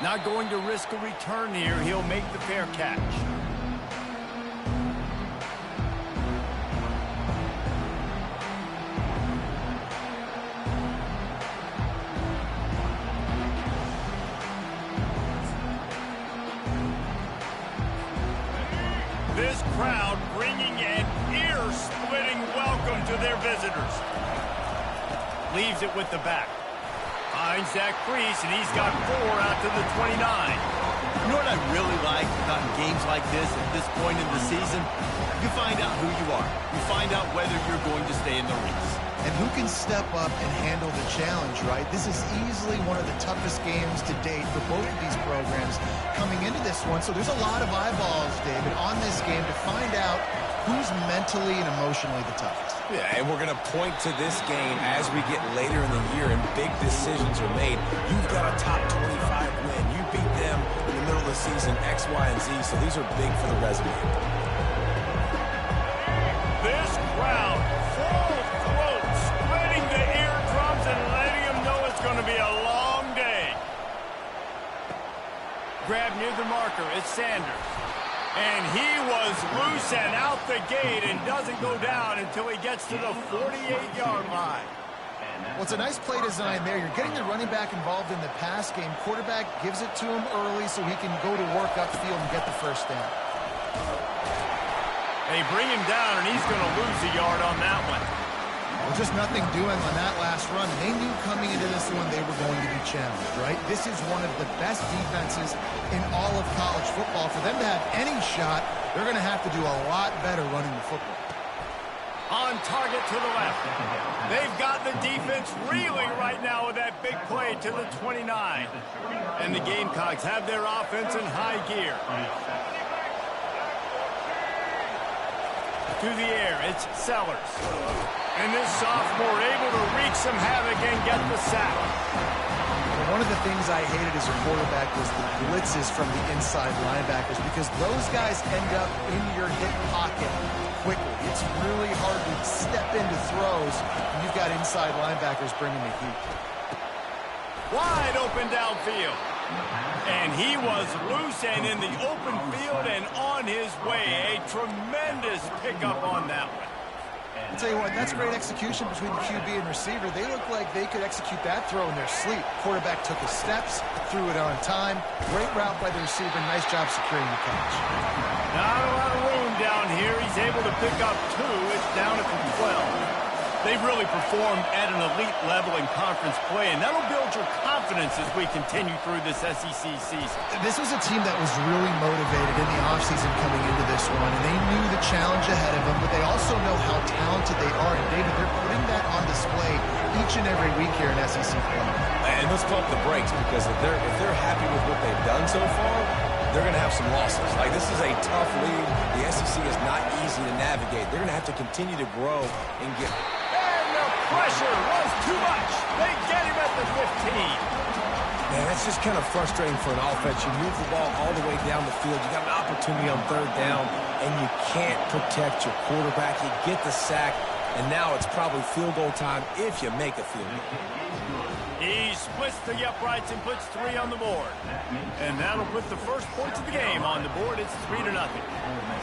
Not going to risk a return here. He'll make the fair catch. This crowd bringing an ear-splitting welcome to their visitors. Leaves it with the back. Finds that crease, and he's got 4 out to the 29. You know what I really like about games like this at this point in the season? You find out who you are. You find out whether you're going to stay in the race. And who can step up and handle the challenge, right? This is easily one of the toughest games to date for both of these programs coming into this one. So there's a lot of eyeballs, David, on this game to find out who's mentally and emotionally the toughest. Yeah, and we're going to point to this game as we get later in the year and big decisions are made. You've got a top 25 win. You beat them in the middle of the season, X, Y, and Z, so these are big for the resume. This crowd, full throat, splitting the eardrums and letting them know it's going to be a long day. Grab near the marker, it's Sanders. And he was loose and out the gate and doesn't go down until he gets to the 48-yard line. Well, it's a nice play design there. You're getting the running back involved in the pass game. Quarterback gives it to him early so he can go to work upfield and get the first down. They bring him down, and he's going to lose a yard on that one. Well, just nothing doing on that last run. They knew coming into this one they were going to be challenged, right? This is one of the best defenses in all of college football. For them to have any shot, they're going to have to do a lot better running the football. On target to the left. They've got the defense reeling right now with that big play to the 29. And the Gamecocks have their offense in high gear. To the air, it's Sellers. And this sophomore able to wreak some havoc and get the sack. One of the things I hated as a quarterback was the blitzes from the inside linebackers because those guys end up in your hip pocket quickly. It's really hard to step into throws when you've got inside linebackers bringing the heat. Wide open downfield. And he was loose and in the open field and on his way. A tremendous pickup on that one. I'll tell you what, that's great execution between the QB and receiver. They look like they could execute that throw in their sleep. Quarterback took his steps, threw it on time. Great route by the receiver. Nice job securing the catch. Not a lot of room down here. He's able to pick up 2. It's down at the 12. They've really performed at an elite level in conference play, and that'll build your confidence as we continue through this SEC season. This was a team that was really motivated in the offseason coming into this one, and they knew the challenge ahead of them, but they also know how talented they are. And, David, they're putting that on display each and every week here in SEC play. And let's pump the brakes because if they're happy with what they've done so far, they're going to have some losses. Like, this is a tough league. The SEC is not easy to navigate. They're going to have to continue to grow and get... Pressure was too much. They get him at the 15. Man, that's just kind of frustrating for an offense. You move the ball all the way down the field. You got an opportunity on 3rd down, and you can't protect your quarterback. You get the sack, and now it's probably field goal time if you make a field goal. He splits the uprights and puts 3 on the board. And that'll put the first points of the game on the board. It's 3-0.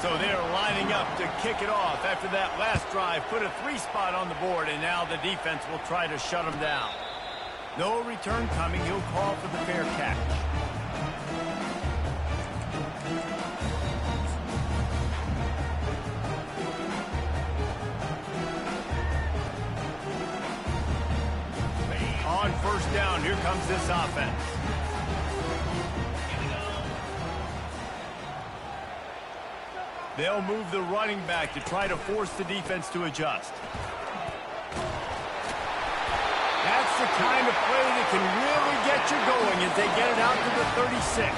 So they're lining up to kick it off after that last drive. Put a 3 spot on the board, and now the defense will try to shut them down. No return coming. He'll call for the fair catch. On 1st down, here comes this offense. They'll move the running back to try to force the defense to adjust. That's the kind of play that can really get you going as they get it out to the 36.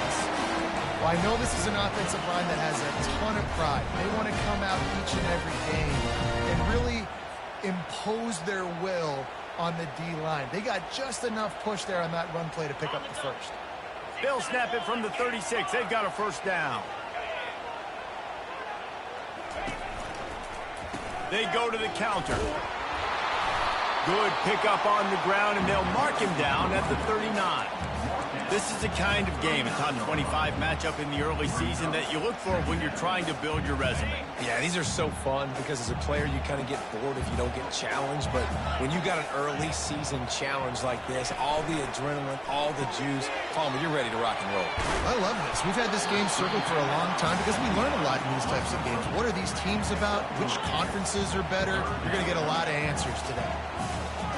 Well, I know this is an offensive line that has a ton of pride. They want to come out each and every game and really impose their will on the D-line. They got just enough push there on that run play to pick up the first. They'll snap it from the 36. They've got a 1st down. They go to the counter. Good pickup on the ground, and they'll mark him down at the 39. This is the kind of game, a top 25 matchup in the early season, that you look for when you're trying to build your resume. Yeah, these are so fun because as a player, you kind of get bored if you don't get challenged. But when you got an early season challenge like this, all the adrenaline, all the juice, Palmer, you're ready to rock and roll. I love this. We've had this game circled for a long time because we learn a lot in these types of games. What are these teams about? Which conferences are better? You're going to get a lot of answers today.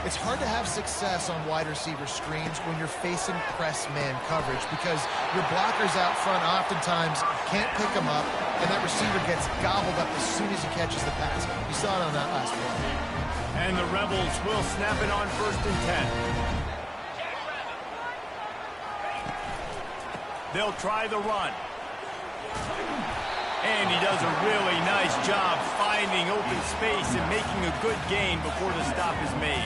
It's hard to have success on wide receiver screens when you're facing press man coverage because your blockers out front oftentimes can't pick them up, and that receiver gets gobbled up as soon as he catches the pass. You saw it on that last one. And the Rebels will snap it on 1st and 10. They'll try the run. And he does a really nice job finding open space and making a good gain before the stop is made.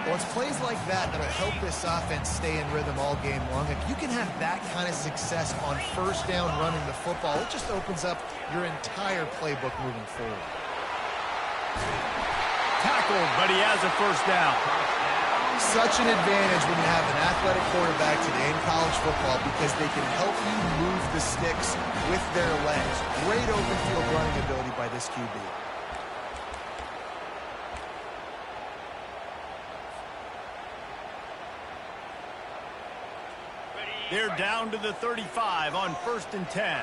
Well, it's plays like that that'll help this offense stay in rhythm all game long. If you can have that kind of success on 1st down running the football, it just opens up your entire playbook moving forward. Tackled, but he has a 1st down. Such an advantage when you have an athletic quarterback today in college football because they can help you move the sticks with their legs. Great open field running ability by this QB. They're down to the 35 on 1st and 10.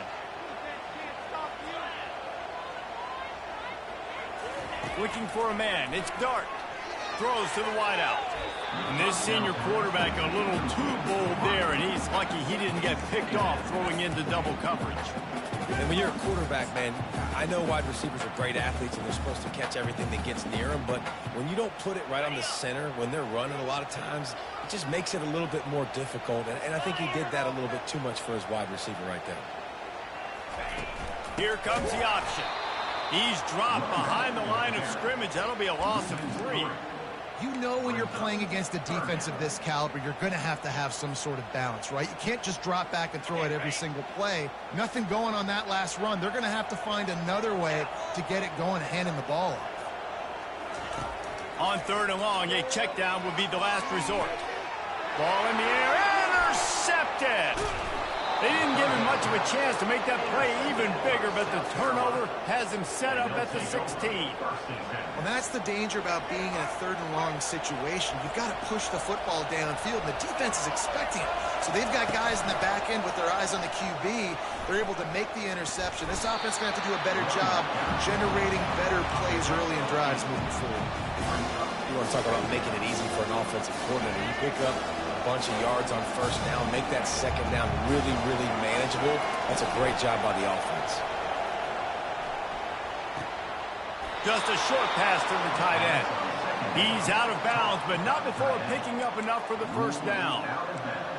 Looking for a man. It's Dart. Throws to the wideout. And this senior quarterback a little too bold there, and he's lucky he didn't get picked off throwing into double coverage. And when you're a quarterback, man, I know wide receivers are great athletes and they're supposed to catch everything that gets near them, but when you don't put it right on the center, when they're running a lot of times, it just makes it a little bit more difficult. And I think he did that a little bit too much for his wide receiver right there. Here comes the option. He's dropped behind the line of scrimmage. That'll be a loss of 3. You know when you're playing against a defense of this caliber, you're going to have some sort of balance, right? You can't just drop back and throw it every single play. Nothing going on that last run. They're going to have to find another way to get it going and handing the ball off. On 3rd and long, a check down would be the last resort. Ball in the air, intercepted! They didn't give him much of a chance to make that play even bigger, but the turnover has him set up at the 16. Well, that's the danger about being in a 3rd and long situation. You've got to push the football downfield, and the defense is expecting it. So they've got guys in the back end with their eyes on the QB. They're able to make the interception. This offense is going to have to do a better job generating better plays early in drives moving forward. You want to talk about making it easy for an offensive coordinator. You pick up a bunch of yards on 1st down, make that 2nd down really, really manageable. That's a great job by the offense. Just a short pass to the tight end. He's out of bounds, but not before picking up enough for the 1st down.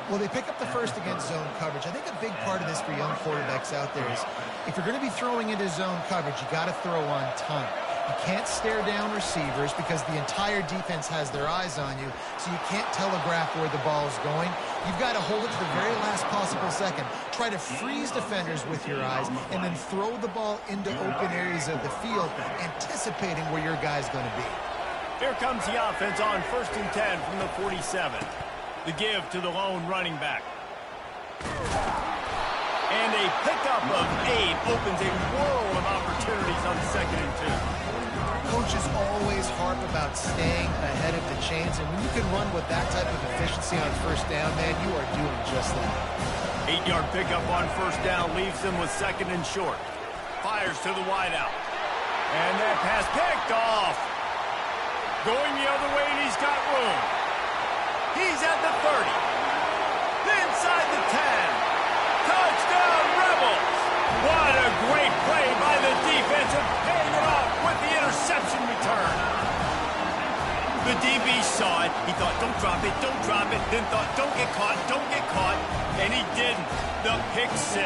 Well, they pick up the 1st against zone coverage. I think a big part of this for young quarterbacks out there is if you're going to be throwing into zone coverage, you got to throw on time. You can't stare down receivers because the entire defense has their eyes on you, so you can't telegraph where the ball is going. You've got to hold it to the very last possible second. Try to freeze defenders with your eyes, and then throw the ball into open areas of the field, anticipating where your guy's going to be. Here comes the offense on 1st and 10 from the 47. The give to the lone running back. And a pickup of 8 opens a world of opportunities on 2nd and 2. Coaches always harp about staying ahead of the chains, and when you can run with that type of efficiency on 1st down, man, you are doing just that. 8-yard pickup on 1st down leaves them with 2nd and short. Fires to the wideout. And that pass picked off. Going the other way, and he's got room. He's at the 30. Inside the 10. Touchdown, Rebels! What a great play by the defense and paying it off with the interception return. The DB saw it. He thought, don't drop it, don't drop it. Then thought, don't get caught, don't get caught. And he didn't. The pick 6.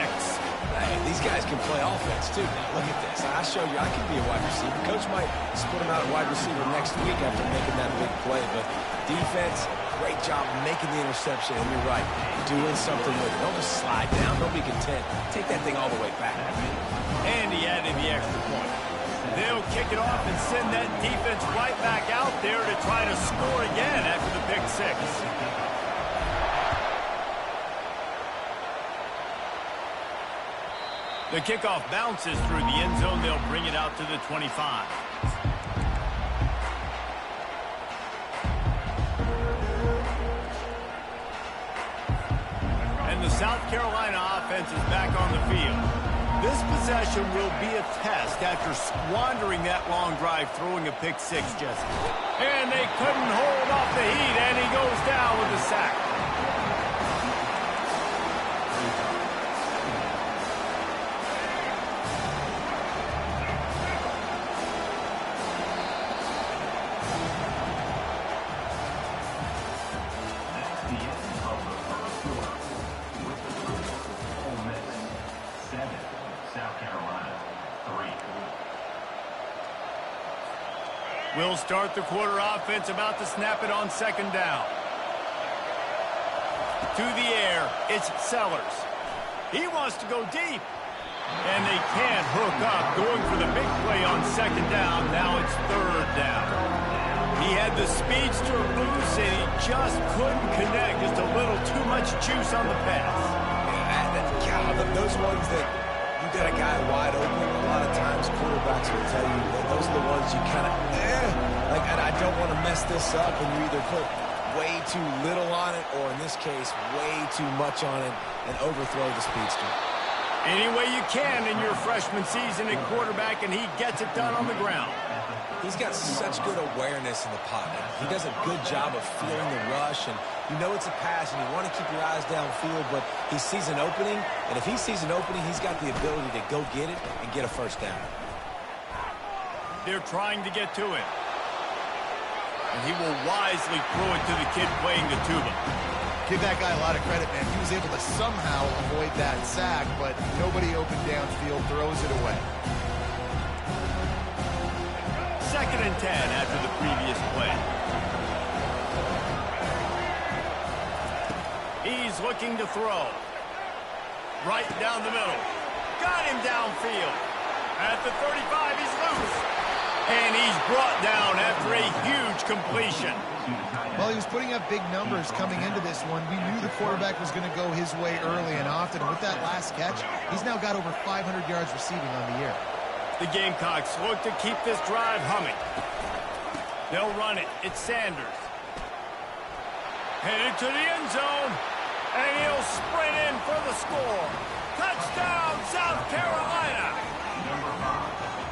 Hey, these guys can play offense, too. Now, look at this. I show you I can be a wide receiver. Coach might split him out at wide receiver next week after making that big play. But defense, great job making the interception. And you're right, doing something with it. Don't just slide down. Don't be content. Take that thing all the way back. And he added the extra point. They'll kick it off and send that defense right back out there to try to score again after the pick 6. The kickoff bounces through the end zone. They'll bring it out to the 25. And the South Carolina offense is back on the field. This possession will be a test after squandering that long drive, throwing a pick six, Jesse. And they couldn't hold off the heat, and he goes down with a sack. We'll start the quarter offense, about to snap it on second down. To the air, it's Sellers. He wants to go deep. And they can't hook up, going for the big play on second down. Now it's third down. He had the speedster loose, and he just couldn't connect. Just a little too much juice on the pass. Those ones that you got a guy wide open, a lot of times quarterbacks will tell you that those are the ones you kind of, like, I don't want to mess this up, and you either put way too little on it, or in this case, way too much on it, and overthrow the speedster. Any way you can in your freshman season at quarterback, and he gets it done on the ground. He's got such good awareness in the pocket. He does a good job of feeling the rush, and you know it's a pass, and you want to keep your eyes downfield, but he sees an opening, and if he sees an opening, he's got the ability to go get it and get a first down. They're trying to get to it. And he will wisely throw it to the kid playing the tuba. Give that guy a lot of credit, man. He was able to somehow avoid that sack, but nobody open downfield, throws it away. 2nd and 10 after the previous play. He's looking to throw. Right down the middle. Got him downfield. At the 35, he's loose. And he's brought down after a huge completion. Well, he was putting up big numbers coming into this one. We knew the quarterback was going to go his way early and often. With that last catch, he's now got over 500 yards receiving on the year. The Gamecocks look to keep this drive humming. They'll run it. It's Sanders. Headed to the end zone. And he'll sprint in for the score. Touchdown, South Carolina.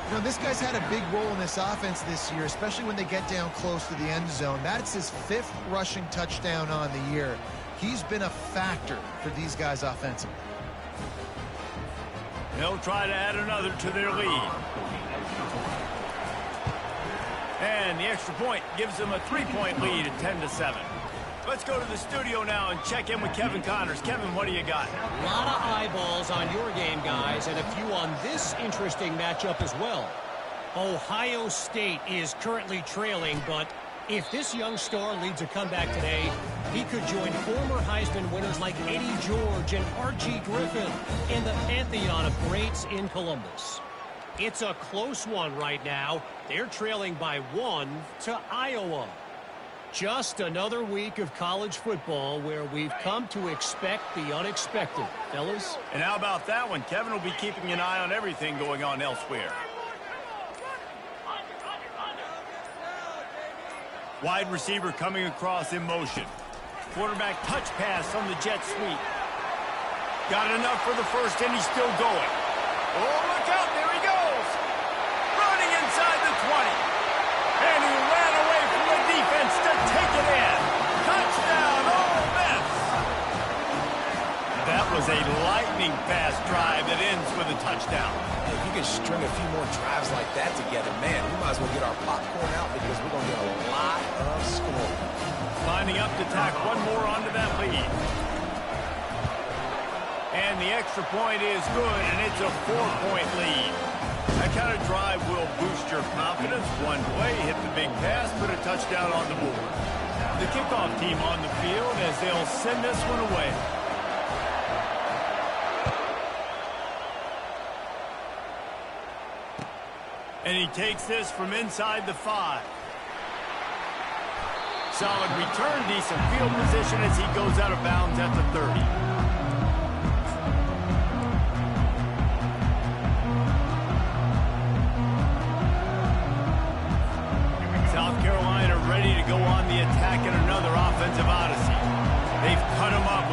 You know, this guy's had a big role in this offense this year, especially when they get down close to the end zone. That's his 5th rushing touchdown on the year. He's been a factor for these guys offensively. They'll try to add another to their lead. And the extra point gives them a 3-point lead at 10-7. Let's go to the studio now and check in with Kevin Connors. Kevin, what do you got? A lot of eyeballs on your game, guys, and a few on this interesting matchup as well. Ohio State is currently trailing, but if this young star leads a comeback today, he could join former Heisman winners like Eddie George and Archie Griffin in the pantheon of greats in Columbus. It's a close one right now. They're trailing by 1 to Iowa. Just another week of college football where we've come to expect the unexpected, fellas. And how about that one? Kevin will be keeping an eye on everything going on elsewhere. Wide receiver coming across in motion. Quarterback touch pass on the jet sweep. Got enough for the first, and he's still going. Oh, look out, there he goes. Running inside the 20. And he ran away from the defense to take it in. Touchdown, Ole Miss. That was a lightning-fast drive that ends with a touchdown. Hey, if you can string a few more drives like that together, man, we might as well get our popcorn out because we're going to get a lot of score. Lining up to tack one more onto that lead. And the extra point is good, and it's a 4-point lead. That kind of drive will boost your confidence. One play, hit the big pass, put a touchdown on the board. The kickoff team on the field as they'll send this one away. And he takes this from inside the 5. Solid return, decent field position as he goes out of bounds at the 30.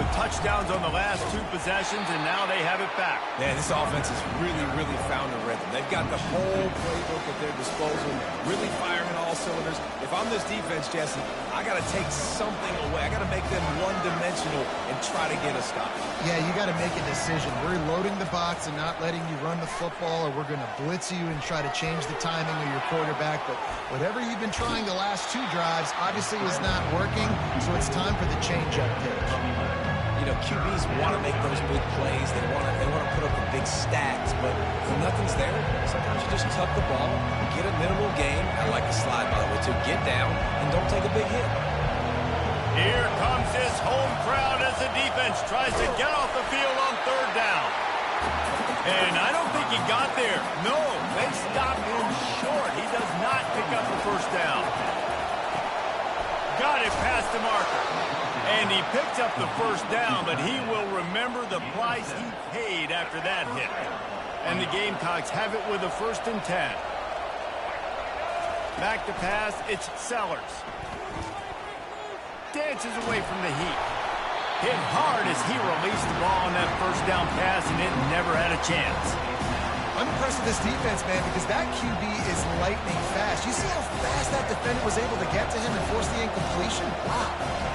with touchdowns on the last 2 possessions, and now they have it back. Man, this offense has really found a rhythm. They've got the whole playbook at their disposal, really firing on all cylinders. If I'm this defense, Jesse, I got to take something away. I got to make them one-dimensional and try to get a stop. Yeah, you got to make a decision. We're loading the box and not letting you run the football, or we're going to blitz you and try to change the timing of your quarterback. But whatever you've been trying the last 2 drives obviously is not working, so it's time for the change-up pitch. You know, QBs want to make those big plays. They want to put up the big stats, but when nothing's there, sometimes you just tuck the ball, get a minimal gain. I like the slide, by the way, to get down and don't take a big hit. Here comes his home crowd as the defense tries to get off the field on 3rd down. And I don't think he got there. No, they stopped him short. He does not pick up the 1st down. Got it past the marker. And he picked up the 1st down, but he will remember the price he paid after that hit. And the Gamecocks have it with a 1st and 10. Back to pass, it's Sellers. Dances away from the heat. Hit hard as he released the ball on that 1st down pass, and it never had a chance. I'm impressed with this defense, man, because that QB is lightning fast. You see how fast that defender was able to get to him and force the incompletion? Wow.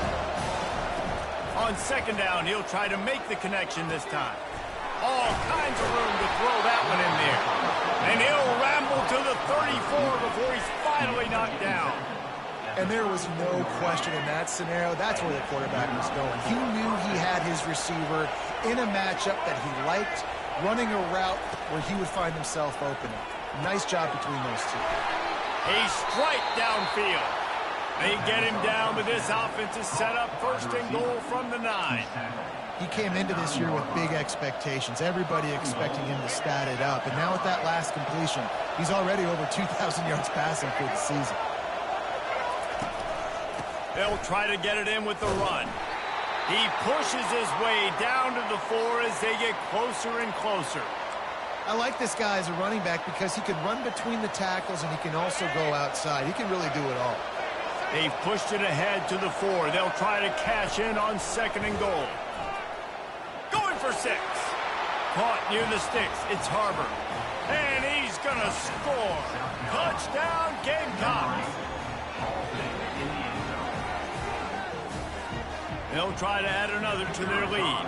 On 2nd down, he'll try to make the connection this time. All kinds of room to throw that one in there. And he'll ramble to the 34 before he's finally knocked down. And there was no question in that scenario. That's where the quarterback was going. He knew he had his receiver in a matchup that he liked, running a route where he would find himself open. Nice job between those 2. A strike downfield. They get him down, but this offense is set up 1st and goal from the 9. He came into this year with big expectations. Everybody expecting him to stat it up. And now with that last completion, he's already over 2,000 yards passing for the season. They'll try to get it in with the run. He pushes his way down to the 4 as they get closer and closer. I like this guy as a running back because he can run between the tackles and he can also go outside. He can really do it all. They've pushed it ahead to the 4. They'll try to cash in on 2nd and goal. Going for 6. Caught near the sticks. It's Harbor. And he's going to score. Touchdown, Gamecocks. They'll try to add another to their lead.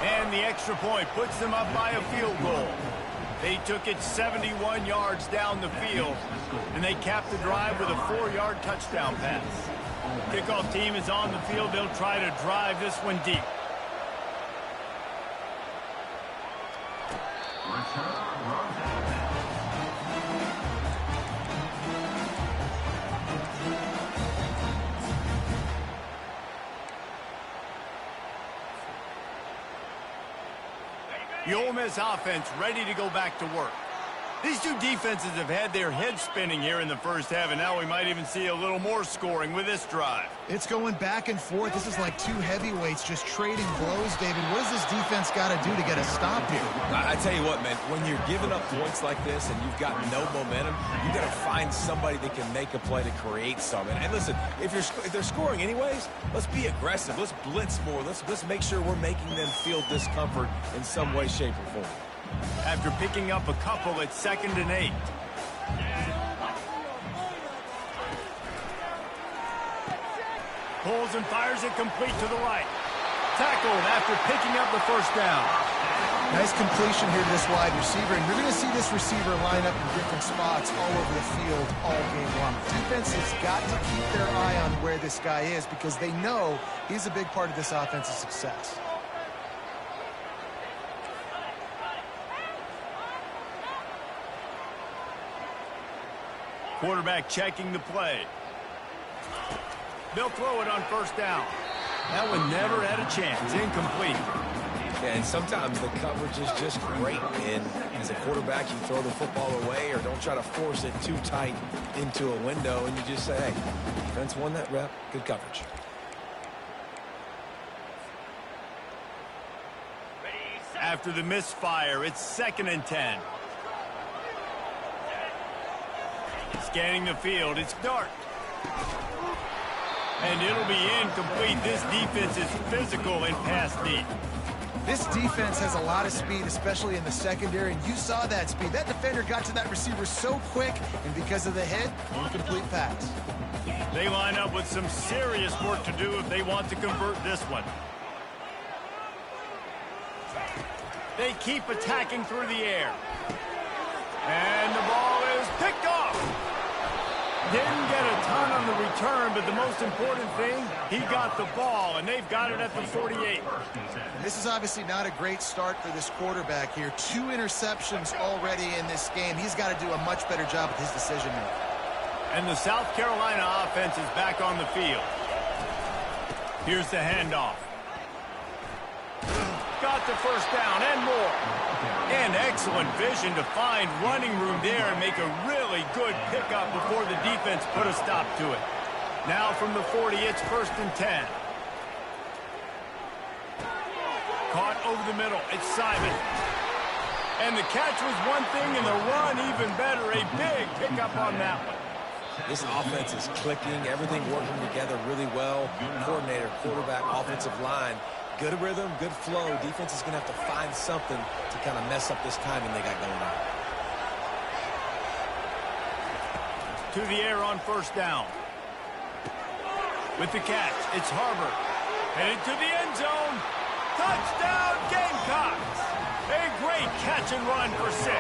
And the extra point puts them up by a field goal. They took it 71 yards down the field, and they capped the drive with a 4-yard touchdown pass. Kickoff team is on the field. They'll try to drive this one deep. The Ole Miss offense ready to go back to work. These 2 defenses have had their heads spinning here in the 1st half, and now we might even see a little more scoring with this drive. It's going back and forth. This is like 2 heavyweights just trading blows, David. What does this defense got to do to get a stop here? I tell you what, man, when you're giving up points like this and you've got no momentum, you got to find somebody that can make a play to create something. And listen, if they're scoring anyways, let's be aggressive. Let's blitz more. Let's make sure we're making them feel discomfort in some way, shape, or form. After picking up a couple at 2nd and 8. Pulls and fires it complete to the right. Tackled after picking up the 1st down. Nice completion here to this wide receiver, and you're going to see this receiver line up in different spots all over the field all game long. Defense has got to keep their eye on where this guy is because they know he's a big part of this offense's success. Quarterback checking the play. They'll throw it on 1st down. That one never had a chance. Incomplete. Yeah, and sometimes the coverage is just great. And as a quarterback, you throw the football away or don't try to force it too tight into a window, and you just say, hey, defense won that rep. Good coverage. After the misfire, it's 2nd and 10. Scanning the field, it's Dart. And it'll be incomplete. This defense is physical and pass deep. This defense has a lot of speed, especially in the secondary, and you saw that speed. That defender got to that receiver so quick, and because of the hit, incomplete pass. They line up with some serious work to do if they want to convert this one. They keep attacking through the air. And the ball is picked off. Didn't get a ton on the return, but the most important thing, he got the ball, and they've got it at the 48. This is obviously not a great start for this quarterback here. 2 interceptions already in this game. He's got to do a much better job with his decision-making. And the South Carolina offense is back on the field. Here's the handoff. Got the first down and more. And excellent vision to find running room there and make a really good pickup before the defense put a stop to it. Now from the 40, it's 1st and 10. Caught over the middle. It's Simon. And the catch was one thing and the run even better. A big pickup on that one. This offense is clicking, everything working together really well. Coordinator, quarterback, offensive line, good rhythm, good flow. Defense is going to have to find something to kind of mess up this timing they got going on. To the air on 1st down. With the catch, it's Harbor. Headed to the end zone. Touchdown, Gamecocks! A great catch and run for 6.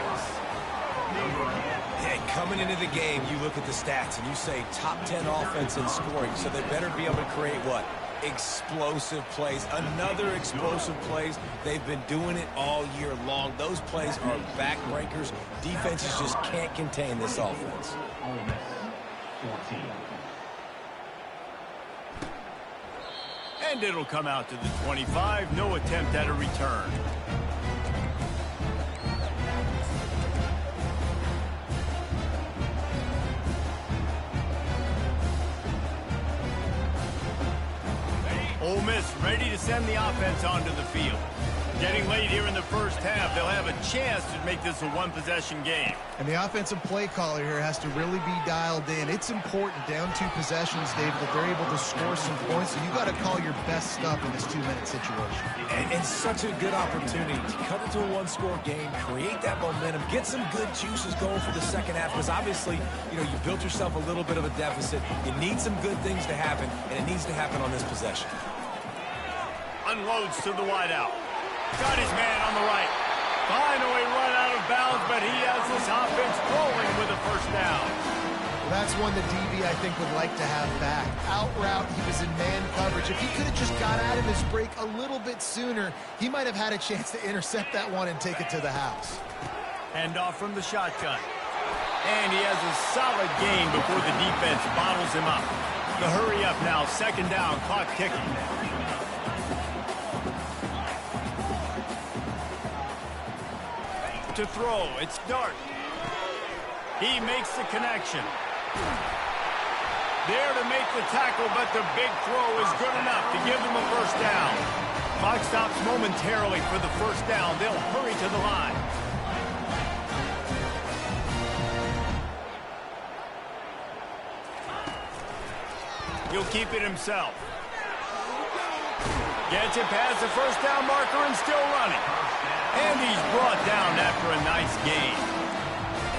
Hey, coming into the game, you look at the stats and you say top 10 offense in scoring, so they better be able to create what? Explosive plays. Another explosive plays. They've been doing it all year long. Those plays are backbreakers. Defenses just can't contain this offense. And it'll come out to the 25. No attempt at a return. Ole Miss ready to send the offense onto the field. Getting late here in the first half, they'll have a chance to make this a one-possession game. And the offensive play caller here has to really be dialed in. It's important, down 2 possessions, David, that they're able to score some points. So you got to call your best stuff in this 2-minute situation. And such a good opportunity to cut into a 1-score game, create that momentum, get some good juices going for the second half. Because obviously, you built yourself a little bit of a deficit. You need some good things to happen, and it needs to happen on this possession. Unloads to the wideout. Got his man on the right. Finally run out of bounds, but he has this offense rolling with a 1st down. Well, that's one the DB, I think, would like to have back. Out route, he was in man coverage. If he could have just got out of his break a little bit sooner, he might have had a chance to intercept that one and take it to the house. Hand off from the shotgun. And he has a solid gain before the defense bottles him up. The hurry up now, 2nd down, clock ticking. To throw, it's Dart. He makes the connection. There to make the tackle, but the big throw is good enough to give them a 1st down. Clock stops momentarily for the 1st down. They'll hurry to the line. He'll keep it himself. Gets it past the 1st down marker and still running. And he's brought down after a nice gain.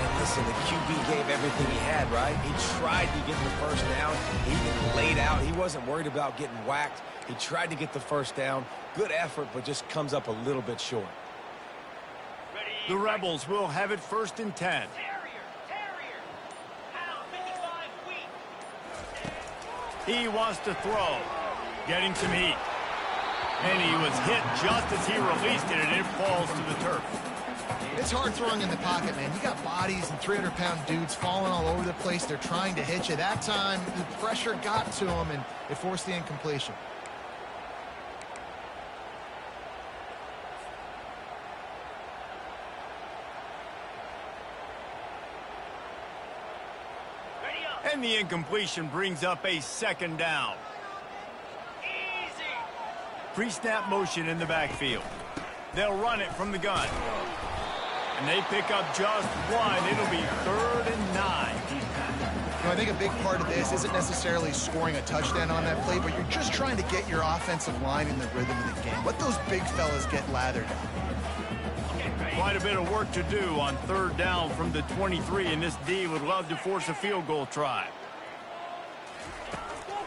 And listen, the QB gave everything he had, right? He tried to get the 1st down. He even laid out. He wasn't worried about getting whacked. He tried to get the 1st down. Good effort, but just comes up a little bit short. The Rebels will have it 1st and 10. He wants to throw. Getting some heat. And he was hit just as he released it, and it falls to the turf. It's hard throwing in the pocket, man. You got bodies and 300-pound dudes falling all over the place. They're trying to hit you. That time, the pressure got to him, and it forced the incompletion. And the incompletion brings up a 2nd down. Pre-snap motion in the backfield. They'll run it from the gun. And they pick up just 1. It'll be 3rd and 9. You know, I think a big part of this isn't necessarily scoring a touchdown on that play, but you're just trying to get your offensive line in the rhythm of the game. Let those big fellas get lathered. Quite a bit of work to do on third down from the 23, and this D would love to force a field goal try.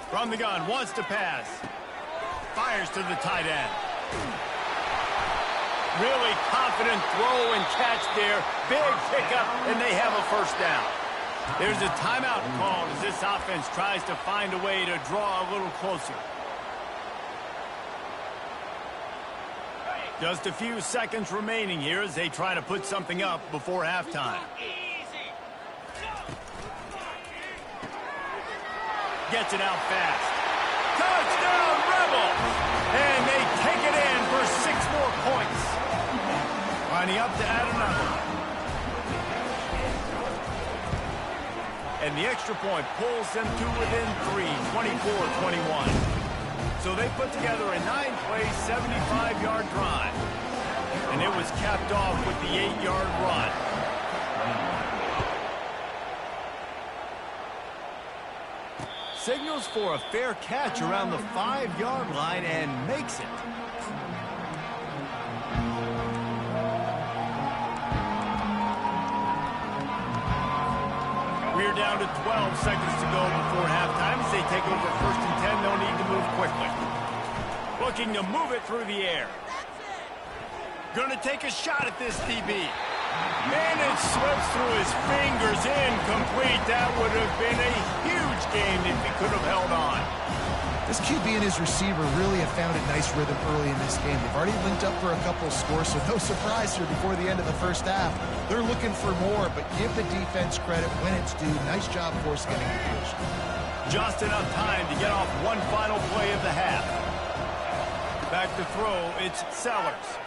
From the gun, wants to pass. Fires to the tight end. Really confident throw and catch there. Big pickup, and they have a first down. There's a timeout called as this offense tries to find a way to draw a little closer. Just a few seconds remaining here as they try to put something up before halftime. Gets it out fast. Touchdown, Rebels! And they take it in for 6 more points. Lining up to add another. And the extra point pulls them to within 3, 24-21. So they put together a 9-play, 75-yard drive. And it was capped off with the 8-yard run. Signals for a fair catch around the 5-yard line and makes it. We're down to 12 seconds to go before halftime as they take over 1st and 10. They'll need to move quickly. Looking to move it through the air. Going to take a shot at this DB. Man, it slips through his fingers, incomplete. That would have been a huge game if he could have held on. This QB and his receiver really have found a nice rhythm early in this game. They've already linked up for a couple of scores, so no surprise here before the end of the first half. They're looking for more, but give the defense credit when it's due. Nice job, of course, getting the position. Just enough time to get off one final play of the half. Back to throw, it's Sellers.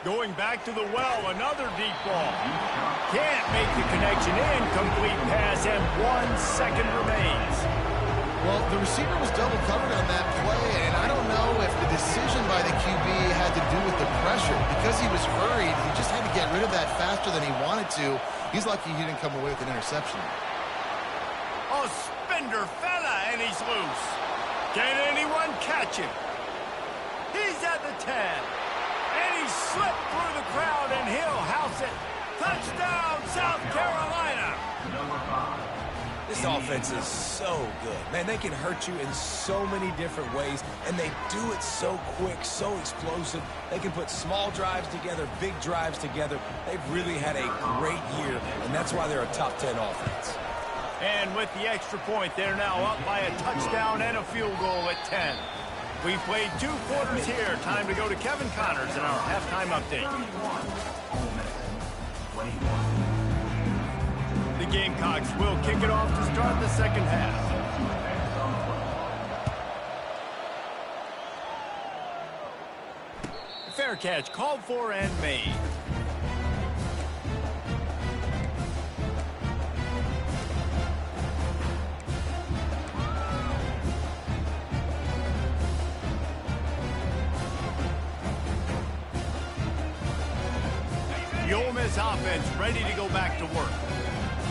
Going back to the well, another deep ball. Can't make the connection. Incomplete pass, and 1 second remains. Well, the receiver was double covered on that play, and I don't know if the decision by the QB had to do with the pressure. Because he was hurried, he just had to get rid of that faster than he wanted to. He's lucky he didn't come away with an interception. A spender fella, and he's loose. Can anyone catch him? He's at the 10. And he slipped through the crowd, and he'll house it. Touchdown, South Carolina! This offense is so good. Man, they can hurt you in so many different ways, and they do it so quick, so explosive. They can put small drives together, big drives together. They've really had a great year, and that's why they're a top 10 offense. And with the extra point, they're now up by a touchdown and a field goal at 10. We've played 2 quarters here. Time to go to Kevin Connors in our halftime update. The Gamecocks will kick it off to start the second half. Fair catch called for and made. The Ole Miss offense ready to go back to work.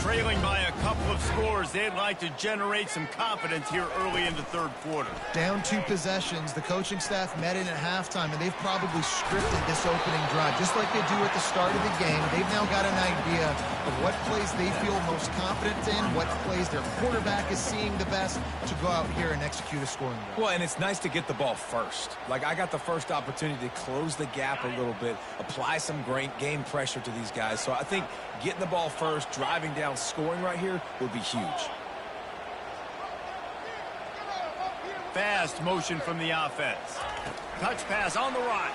Trailing by a couple of scores, they'd like to generate some confidence here early in the third quarter. Down 2 possessions, the coaching staff met in at halftime, and they've probably scripted this opening drive. Just like they do at the start of the game, they've now got an idea of what plays they feel most confident in, what plays their quarterback is seeing the best to go out here and execute a scoring drive. Well, and it's nice to get the ball first. Like, I got the first opportunity to close the gap a little bit, apply some great game pressure to these guys. So I think getting the ball first, driving down, scoring right here would be huge. Fast motion from the offense. Touch pass on the right.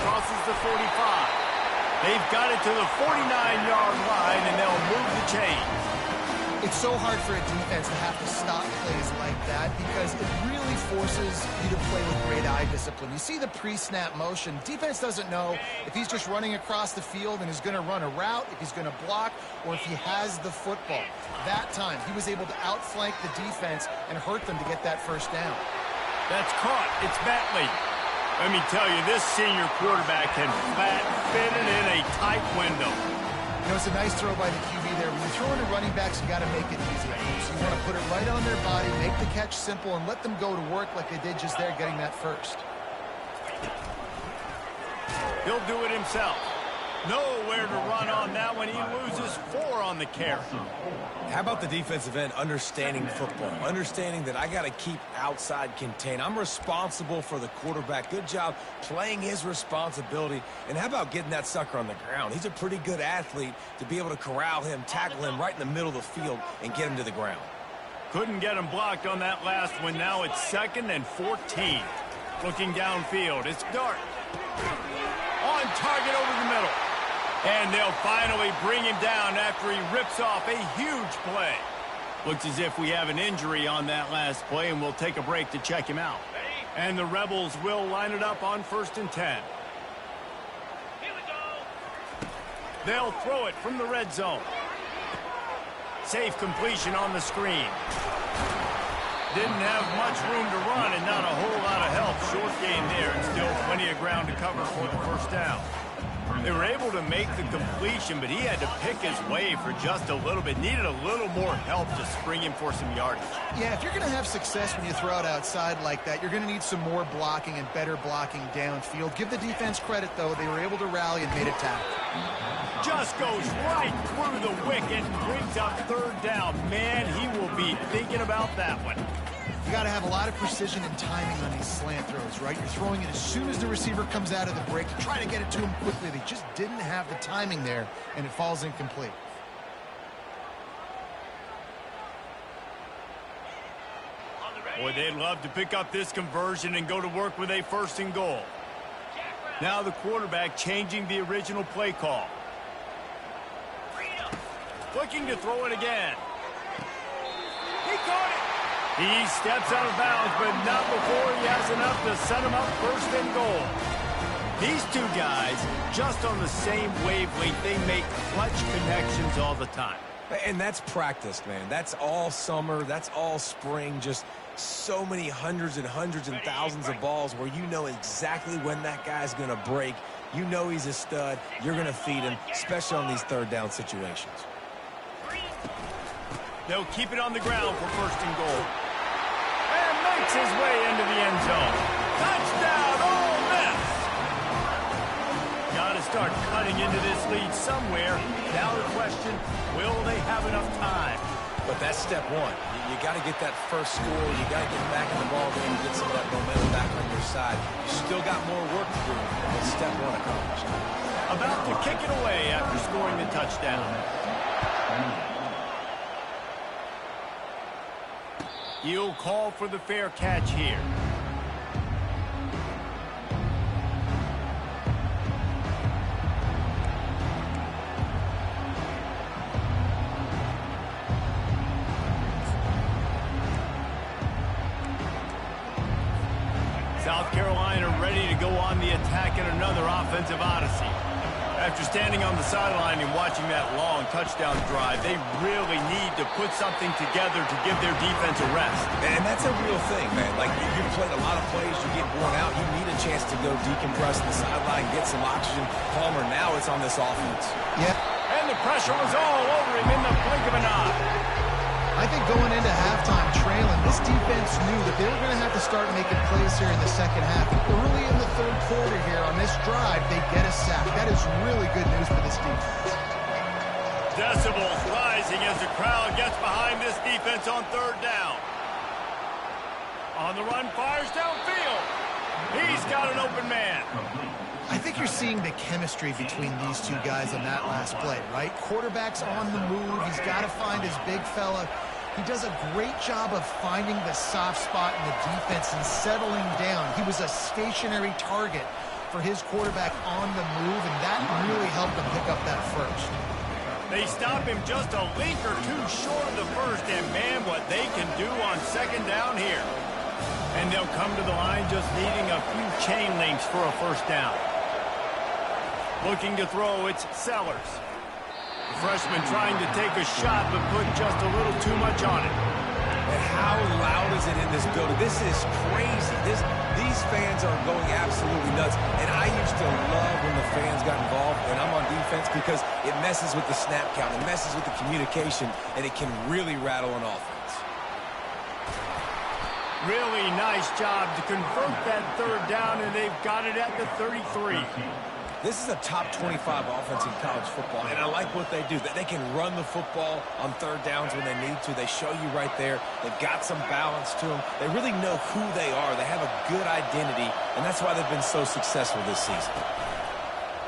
Crosses the 45. They've got it to the 49-yard line, and they'll move the chains. It's so hard for a defense to have to stop plays like that because it really forces you to play with great eye discipline. You see the pre-snap motion. Defense doesn't know if he's just running across the field and is going to run a route, if he's going to block, or if he has the football. That time, he was able to outflank the defense and hurt them to get that first down. That's caught. It's Bentley. Let me tell you, this senior quarterback can flat fit it in a tight window. You know, it's a nice throw by the QB there. When you're throwing to running backs, you got to make it easy. So you want to put it right on their body, make the catch simple, and let them go to work like they did just there, getting that first. He'll do it himself. Nowhere to run on that one. He loses 4 on the carry. How about the defensive end understanding football, understanding that I got to keep outside contain. I'm responsible for the quarterback. Good job playing his responsibility. And how about getting that sucker on the ground? He's a pretty good athlete to be able to corral him, tackle him right in the middle of the field, and get him to the ground. Couldn't get him blocked on that last one. Now it's 2nd and 14. Looking downfield. It's Dart. On target over the middle. And they'll finally bring him down after he rips off a huge play. Looks as if we have an injury on that last play, and we'll take a break to check him out. And the Rebels will line it up on 1st and 10. Here we go. They'll throw it from the red zone. Safe completion on the screen. Didn't have much room to run and not a whole lot of help. Short gain there and still plenty of ground to cover for the first down. They were able to make the completion, but he had to pick his way for just a little bit. Needed a little more help to spring him for some yardage. Yeah, if you're going to have success when you throw it outside like that, you're going to need some more blocking and better blocking downfield. Give the defense credit, though. They were able to rally and made a tackle. Just goes right through the wicket and brings up 3rd down. Man, he will be thinking about that one. You got to have a lot of precision and timing on these slant throws, right? You're throwing it as soon as the receiver comes out of the break. You try to get it to him quickly. They just didn't have the timing there, and it falls incomplete. Boy, they'd love to pick up this conversion and go to work with a 1st and goal. Now the quarterback changing the original play call. Looking to throw it again. He caught it. He steps out of bounds, but not before he has enough to set him up 1st and goal. These two guys, just on the same wavelength, they make clutch connections all the time. And that's practice, man. That's all summer. That's all spring. Just so many hundreds and thousands of balls where you know exactly when that guy's going to break. You know he's a stud. You're going to feed him, especially on these 3rd down situations. They'll keep it on the ground for 1st and goal. And makes his way into the end zone. Touchdown, Ole Miss! Got to start cutting into this lead somewhere. Now the question, will they have enough time? But that's step one. You got to get that first score. You got to get back in the ball game and get some of that momentum back on your side. You still got more work to do, but step one accomplished. About to kick it away after scoring the touchdown. He'll call for the fair catch here. South Carolina ready to go on the attack in another offensive odyssey. After standing on the sideline and watching that long touchdown drive, they really need to put something together to give their defense a rest. And that's a real thing, man. Like, you've played a lot of plays, you get worn out, you need a chance to go decompress the sideline, get some oxygen. Palmer, now it's on this offense. Yep. And the pressure was all over him in the blink of an eye. I think going into halftime trailing, this defense knew that they were going to have to start making plays here in the 2nd half. Early in the 3rd quarter here on this drive, they get a sack. That is really good news for this defense. Decibels rising as the crowd gets behind this defense on 3rd down. On the run, fires downfield. He's got an open man. I think you're seeing the chemistry between these two guys on that last play, right? Quarterback's on the move. He's got to find his big fella. He does a great job of finding the soft spot in the defense and settling down. He was a stationary target for his quarterback on the move, and that really helped him pick up that first. They stop him just a link or two short of the first, and man, what they can do on 2nd down here. And they'll come to the line just needing a few chain links for a 1st down. Looking to throw, it's Sellers. The freshman trying to take a shot, but put just a little too much on it. And how loud is it in this building? This is crazy. These fans are going absolutely nuts. And I used to love when the fans got involved. When I'm on defense, defense because it messes with the snap count, it messes with the communication, and it can really rattle an offense. Really nice job to convert that third down, and they've got it at the 33. This is a top 25 offense in college football, and I like what they do. They can run the football on third downs when they need to. They show you right there. They've got some balance to them. They really know who they are. They have a good identity, and that's why they've been so successful this season.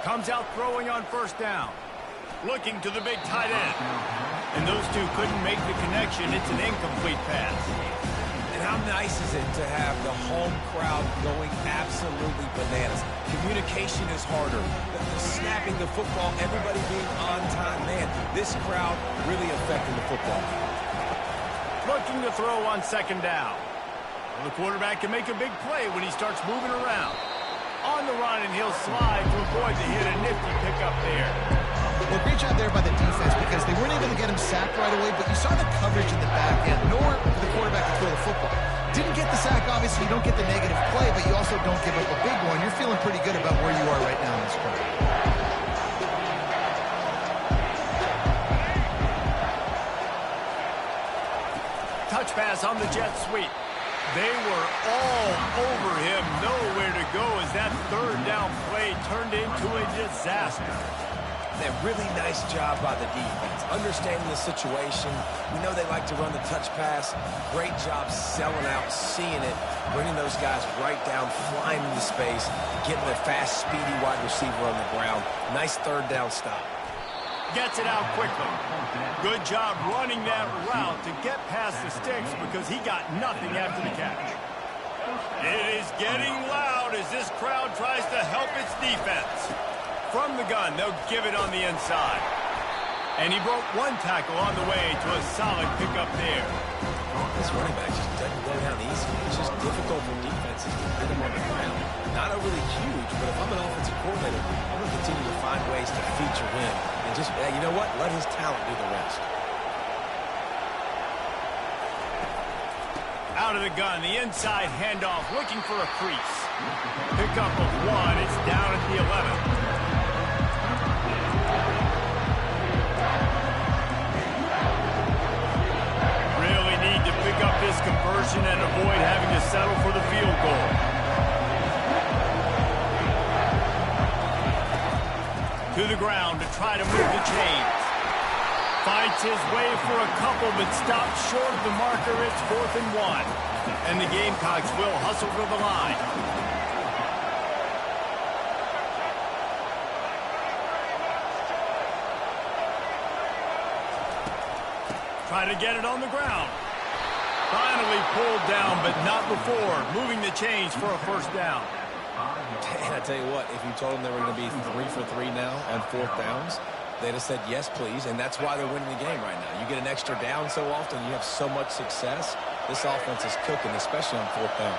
Comes out throwing on first down. Looking to the big tight end. And those two couldn't make the connection. It's an incomplete pass. How nice is it to have the home crowd going absolutely bananas? Communication is harder. The snapping the football, everybody being on time. Man, this crowd really affecting the football. Looking to throw on second down. Well, the quarterback can make a big play when he starts moving around. On the run, and he'll slide to avoid the hit. A nifty pickup there. Well, great job there by the defense because they weren't able to get him sacked right away, but you saw the coverage in the back end, nor for the quarterback to throw the football. Didn't get the sack, obviously. You don't get the negative play, but you also don't give up a big one. You're feeling pretty good about where you are right now in this play. Touch pass on the jet sweep. They were all over him. Nowhere to go as that third down play turned into a disaster. A really nice job by the defense, understanding the situation. We know they like to run the touch pass. Great job selling out, seeing it, bringing those guys right down, flying into space, getting a fast, speedy wide receiver on the ground. Nice third down stop. Gets it out quickly. Good job running that route to get past the sticks because he got nothing after the catch. It is getting loud as this crowd tries to help its defense. From the gun, they'll give it on the inside. And he broke one tackle on the way to a solid pickup there. This running back just doesn't go down easy. It's just difficult for defenses to hit him on the ground. Not overly huge, but if I'm an offensive coordinator, I'm going to continue to find ways to feature him. And just, you know what? Let his talent do the rest. Out of the gun, the inside handoff, looking for a crease. Pickup of one, it's down at the 11. Up this conversion and avoid having to settle for the field goal. To the ground to try to move the chains. Fights his way for a couple, but stops short of the marker. It's 4th and 1. And the Gamecocks will hustle to the line. Try to get it on the ground. Finally pulled down, but not before. Moving the chains for a first down. And I tell you what, if you told them they were going to be 3 for 3 now on 4th downs, they'd have said, yes, please, and that's why they're winning the game right now. You get an extra down so often, you have so much success. This offense is cooking, especially on 4th down.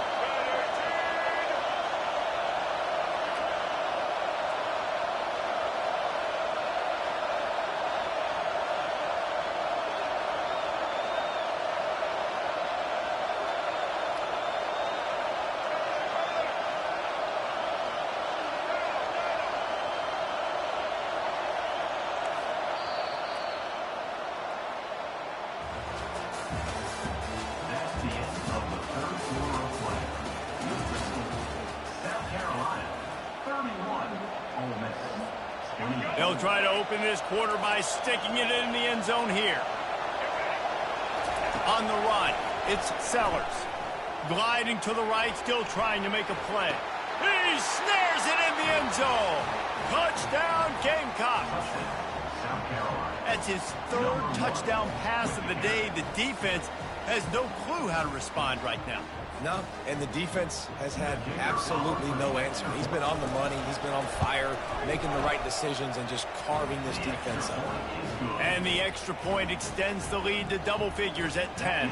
They'll try to open this quarter by sticking it in the end zone here. On the run, it's Sellers. Gliding to the right, still trying to make a play. He snares it in the end zone. Touchdown, Gamecocks. That's his 3rd touchdown pass of the day. The defense has no clue how to respond right now. No, and the defense has had absolutely no answer. He's been on the money. He's been on fire, making the right decisions and just carving this defense up. And the extra point extends the lead to double figures at 10.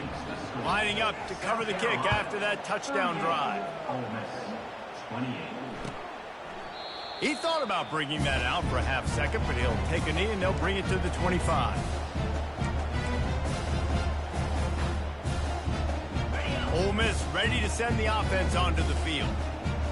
Lining up to cover the kick after that touchdown drive. He thought about bringing that out for a half second, but he'll take a knee and they'll bring it to the 25. Ole Miss ready to send the offense onto the field.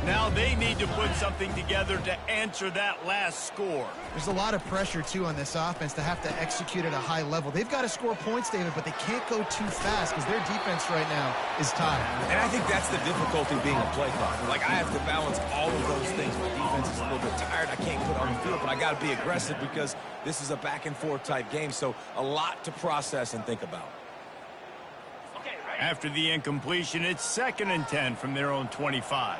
Now they need to put something together to answer that last score. There's a lot of pressure, too, on this offense to have to execute at a high level. They've got to score points, David, but they can't go too fast because their defense right now is tired. And I think that's the difficulty being a play caller. Like, I have to balance all of those things. My defense is a little bit tired. I can't put on the field, but I got to be aggressive because this is a back-and-forth type game, so a lot to process and think about. After the incompletion, it's 2nd and 10 from their own 25.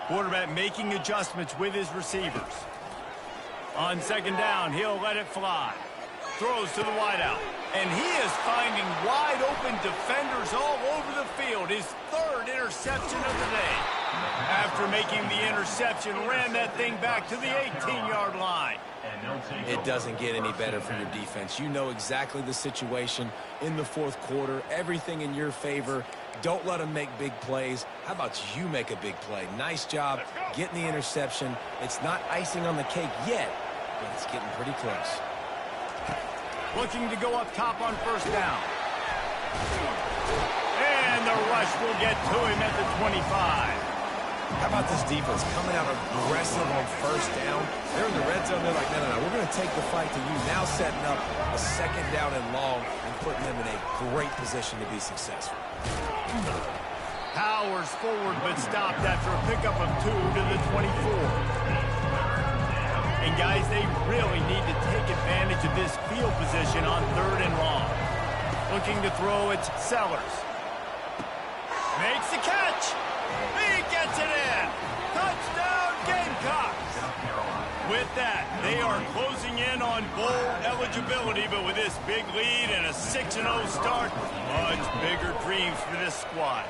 Quarterback making adjustments with his receivers. On 2nd down, he'll let it fly. Throws to the wideout. And he is finding wide-open defenders all over the field. His 3rd interception of the day. After making the interception, ran that thing back to the 18-yard line. It doesn't get any better for your defense. You know exactly the situation in the 4th quarter. Everything in your favor. Don't let them make big plays. How about you make a big play? Nice job getting the interception. It's not icing on the cake yet, but it's getting pretty close. Looking to go up top on 1st down. And the rush will get to him at the 25. How about this defense coming out aggressive on 1st down? They're in the red zone. They're like, no, we're going to take the fight to you. Now setting up a 2nd down and long and putting them in a great position to be successful. Powers forward, but stopped after a pickup of 2 to the 24. And guys, they really need to take advantage of this field position on 3rd and long. Looking to throw, it's Sellers. Makes the catch. He gets it in. Touchdown, Gamecocks. With that, they are closing in on bowl eligibility, but with this big lead and a 6-0 start, much bigger dreams for this squad.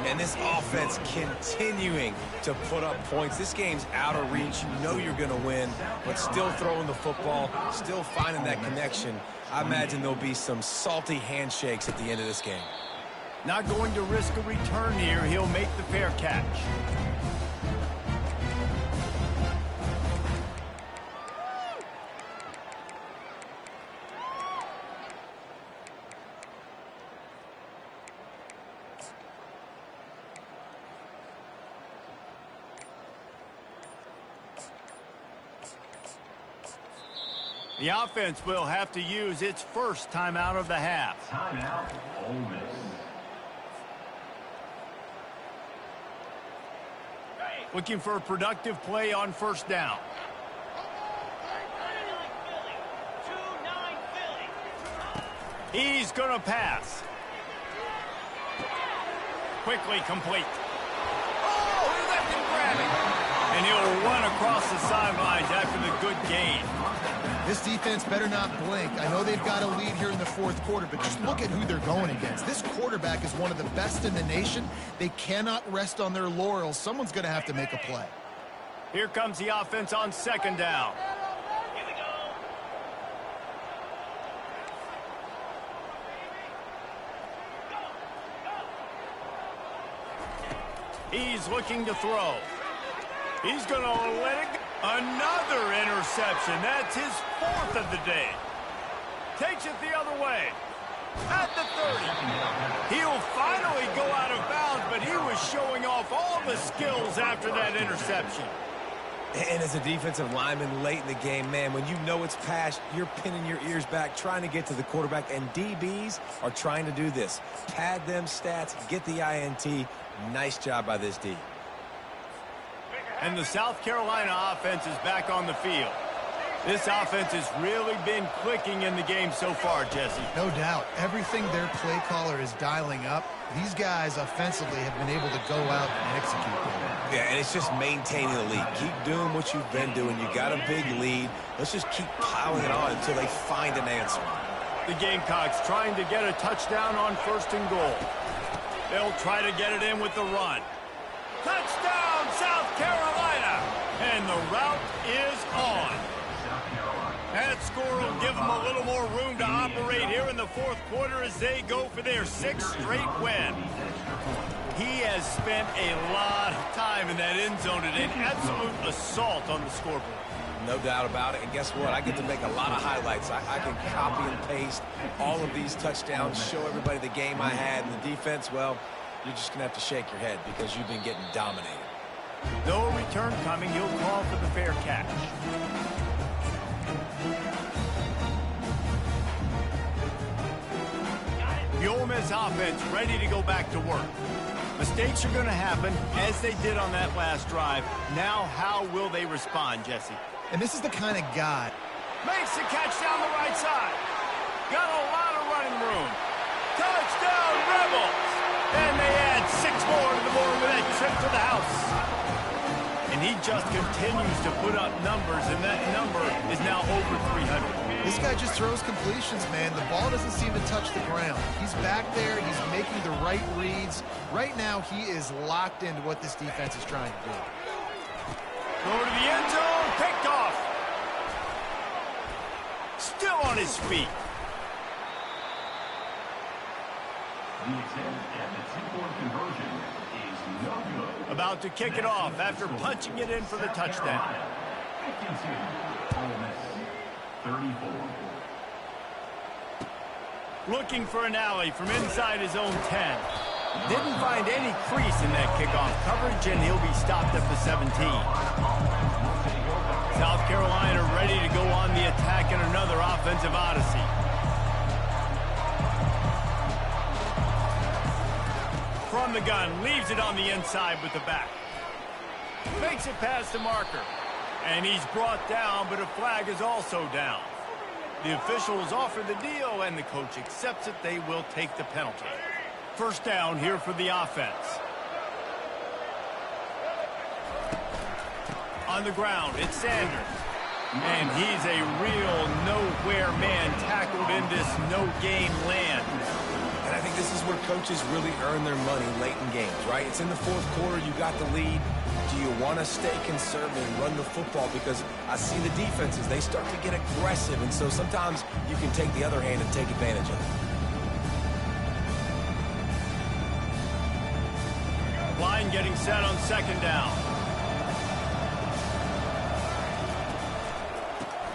And this offense continuing to put up points. This game's out of reach. You know you're going to win, but still throwing the football, still finding that connection. I imagine there'll be some salty handshakes at the end of this game. Not going to risk a return here. He'll make the fair catch. The offense will have to use its 1st timeout of the half. Timeout, Ole Miss. Looking for a productive play on 1st down. He's going to pass. Quickly complete. Oh, he left him grabbing. And he'll run across the sidelines after the good gain. This defense better not blink. I know they've got a lead here in the 4th quarter, but just look at who they're going against. This quarterback is one of the best in the nation. They cannot rest on their laurels. Someone's going to have to make a play. Here comes the offense on 2nd down. Here we go. He's looking to throw. He's going to let it go. Another interception. That's his 4th of the day. Takes it the other way. At the 30. He'll finally go out of bounds, but he was showing off all the skills after that interception. And as a defensive lineman late in the game, man, when you know it's pass, you're pinning your ears back, trying to get to the quarterback, and DBs are trying to do this. Pad them stats, get the INT. Nice job by this D. And the South Carolina offense is back on the field. This offense has really been clicking in the game so far, Jesse. No doubt. Everything their play caller is dialing up, these guys offensively have been able to go out and execute. Yeah, and it's just maintaining the lead. Keep doing what you've been doing. You got a big lead. Let's just keep piling it on until they find an answer. The Gamecocks trying to get a touchdown on 1st and goal. They'll try to get it in with the run. Touchdown, South Carolina! And the route is on. That score will give them a little more room to operate here in the 4th quarter as they go for their 6th straight win. He has spent a lot of time in that end zone today. An absolute assault on the scoreboard. No doubt about it. And guess what? I get to make a lot of highlights. I can copy and paste all of these touchdowns, show everybody the game I had. And the defense, well, you're just going to have to shake your head because you've been getting dominated. No return coming. He'll call for the fair catch. The Ole Miss offense ready to go back to work. Mistakes are going to happen, as they did on that last drive. Now, how will they respond, Jesse? And this is the kind of guy. Makes the catch down the right side. Got a lot of running room. Touchdown, Rebels! And they add 6 more to the board with that trip to the house. And he just continues to put up numbers, and that number is now over 300. This guy just throws completions, man. The ball doesn't seem to touch the ground. He's back there. He's making the right reads. Right now, he is locked into what this defense is trying to do. Go to the end zone, picked off. Still on his feet. The attempt at the two-point conversion is no good. About to kick it off after punching it in for the touchdown. 52, Ole Miss, 34. Looking for an alley from inside his own 10. Didn't find any crease in that kickoff coverage, and he'll be stopped at the 17. South Carolina ready to go on the attack in another offensive odyssey. From the gun, leaves it on the inside with the back. Makes it past the marker. And he's brought down, but a flag is also down. The officials offer the deal, and the coach accepts it. They will take the penalty. First down here for the offense. On the ground, it's Sanders. And he's a real nowhere man tackled in this no-game land. And I think this is where coaches really earn their money late in games, right? It's in the fourth quarter. You got the lead. Do you want to stay conservative and run the football? Because I see the defenses, they start to get aggressive. And so sometimes you can take the other hand and take advantage of it. Line getting set on second down.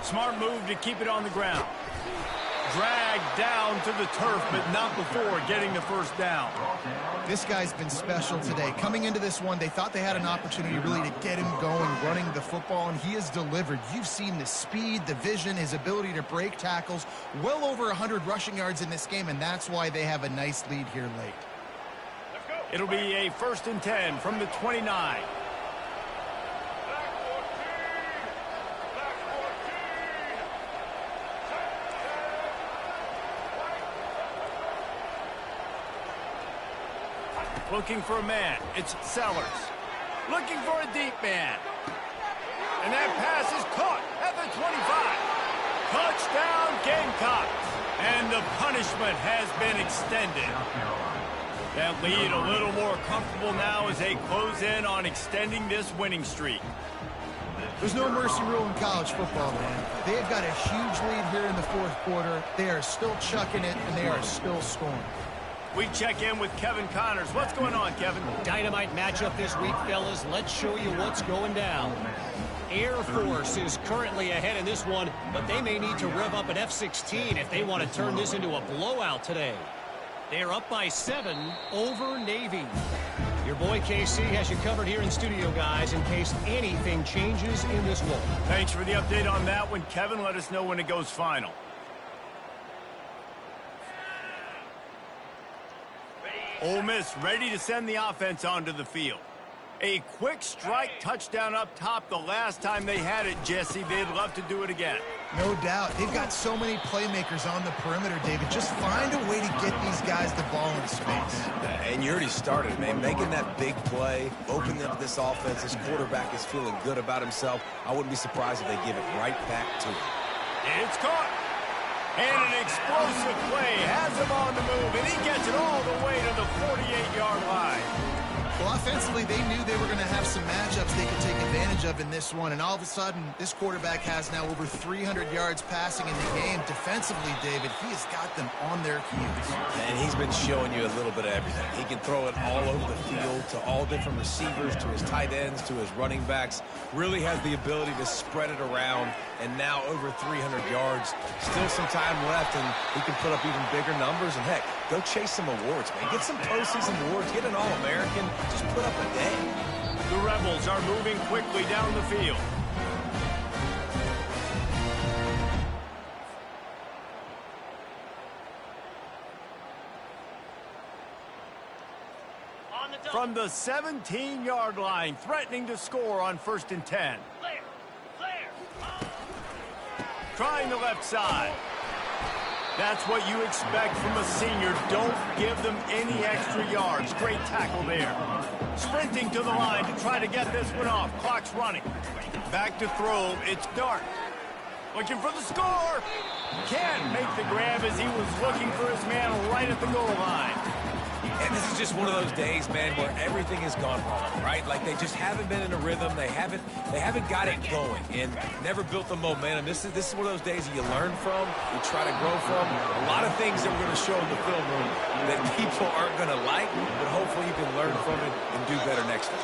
Smart move to keep it on the ground. Dragged down to the turf, but not before getting the first down. This guy's been special today. Coming into this one, they thought they had an opportunity really to get him going, running the football, and he has delivered. You've seen the speed, the vision, his ability to break tackles. Well over 100 rushing yards in this game, and that's why they have a nice lead here late. It'll be a 1st and 10 from the 29. Looking for a man. It's Sellers. Looking for a deep man. And that pass is caught at the 25. Touchdown, Gamecocks. And the punishment has been extended. That lead a little more comfortable now as they close in on extending this winning streak. There's no mercy rule in college football, man. They've got a huge lead here in the fourth quarter. They are still chucking it, and they are still scoring. We check in with Kevin Connors. What's going on, Kevin? Dynamite matchup this week, fellas. Let's show you what's going down. Air Force is currently ahead in this one, but they may need to rev up an F-16 if they want to turn this into a blowout today. They're up by 7 over Navy. Your boy KC has you covered here in studio, guys, in case anything changes in this one. Thanks for the update on that one, Kevin. Let us know when it goes final. Ole Miss ready to send the offense onto the field. A quick strike touchdown up top the last time they had it, Jesse. They'd love to do it again. No doubt. They've got so many playmakers on the perimeter, David. Just find a way to get these guys the ball in space. And you already started, man. Making that big play, opening up this offense. This quarterback is feeling good about himself. I wouldn't be surprised if they give it right back to him. It's caught. And an explosive play has him on the move, and he gets it all the way to the 48-yard line. Well, defensively, they knew they were going to have some matchups they could take advantage of in this one, and all of a sudden, this quarterback has now over 300 yards passing in the game. Defensively, David, he has got them on their heels. And he's been showing you a little bit of everything. He can throw it all over the field to all different receivers, to his tight ends, to his running backs. Really has the ability to spread it around, and now over 300 yards. Still some time left, and he can put up even bigger numbers. And heck, go chase some awards, man. Get some postseason awards. Get an All-American. Just put up a day. The Rebels are moving quickly down the field. From the 17-yard line, threatening to score on 1st and 10. Trying the left side. That's what you expect from a senior. Don't give them any extra yards. Great tackle there. Sprinting to the line to try to get this one off. Clock's running. Back to throw. It's Dart. Looking for the score. Can't make the grab as he was looking for his man right at the goal line. And this is just one of those days, man, where everything has gone wrong, right? Like they just haven't been in a rhythm. They haven't got it going and never built the momentum. This is one of those days that you learn from, you try to grow from. A lot of things that we're going to show in the film room that people aren't going to like, but hopefully you can learn from it and do better next time.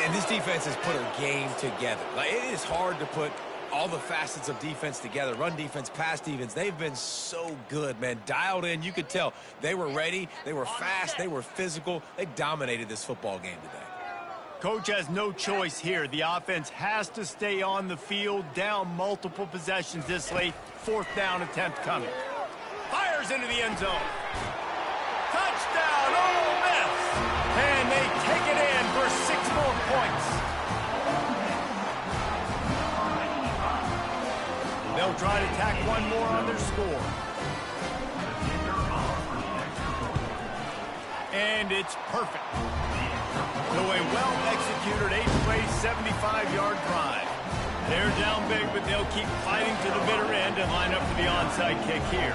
And this defense has put a game together. Like it is hard to put all the facets of defense together. Run defense, pass defense. They've been so good, man. Dialed in. You could tell they were ready. They were fast. They were physical. They dominated this football game today. Coach has no choice here. The offense has to stay on the field, down multiple possessions this late. 4th down attempt coming. Fires into the end zone. Touchdown, Ole Miss. And they take it in for 6 more points. They'll try to tack one more on their score. And it's perfect. So a well-executed 8-play, 75-yard drive. They're down big, but they'll keep fighting to the bitter end and line up for the onside kick here.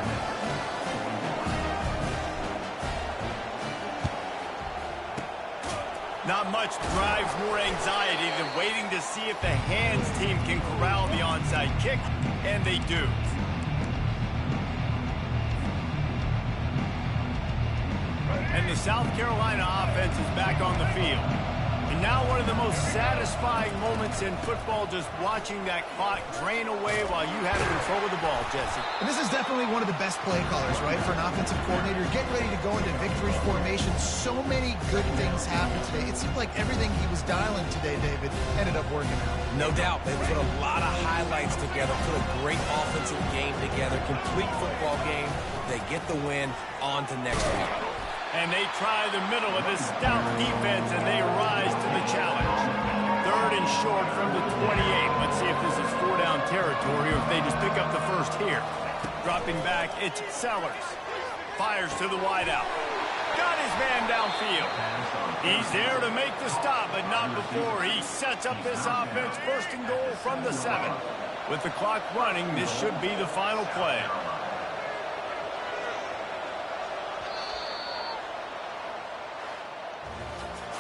Not much drives more anxiety than waiting to see if the hands team can corral the onside kick, and they do. And the South Carolina offense is back on the field. And now one of the most satisfying moments in football, just watching that clock drain away while you had control of the ball, Jesse. And this is definitely one of the best play callers, right, for an offensive coordinator. Getting ready to go into victory formation. So many good things happened today. It seemed like everything he was dialing today, David, ended up working out. No doubt. They put a lot of highlights together, put a great offensive game together, complete football game. They get the win. On to next week. And they try the middle of this stout defense, and they rise to the challenge. 3rd and short from the 28. Let's see if this is 4-down territory or if they just pick up the first here. Dropping back, it's Sellers. Fires to the wideout. Got his man downfield. He's there to make the stop, but not before he sets up this offense. 1st and goal from the 7. With the clock running, this should be the final play.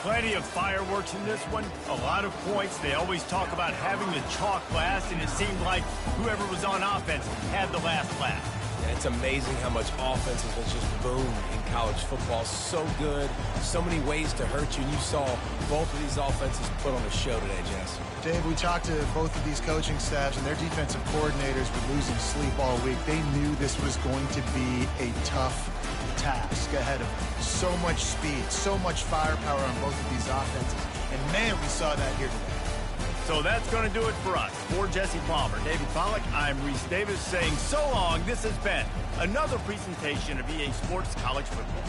Plenty of fireworks in this one, a lot of points. They always talk about having the chalk last, and it seemed like whoever was on offense had the last laugh. Yeah, it's amazing how much offense has just boomed in college football. So good, so many ways to hurt you, and you saw both of these offenses put on a show today, Jess. Dave, we talked to both of these coaching staffs, and their defensive coordinators were losing sleep all week. They knew this was going to be a tough task ahead of them. So much speed, so much firepower on both of these offenses. And, man, we saw that here today. So that's going to do it for us. For Jesse Palmer, David Pollack, I'm Reese Davis saying so long. This has been another presentation of EA Sports College Football.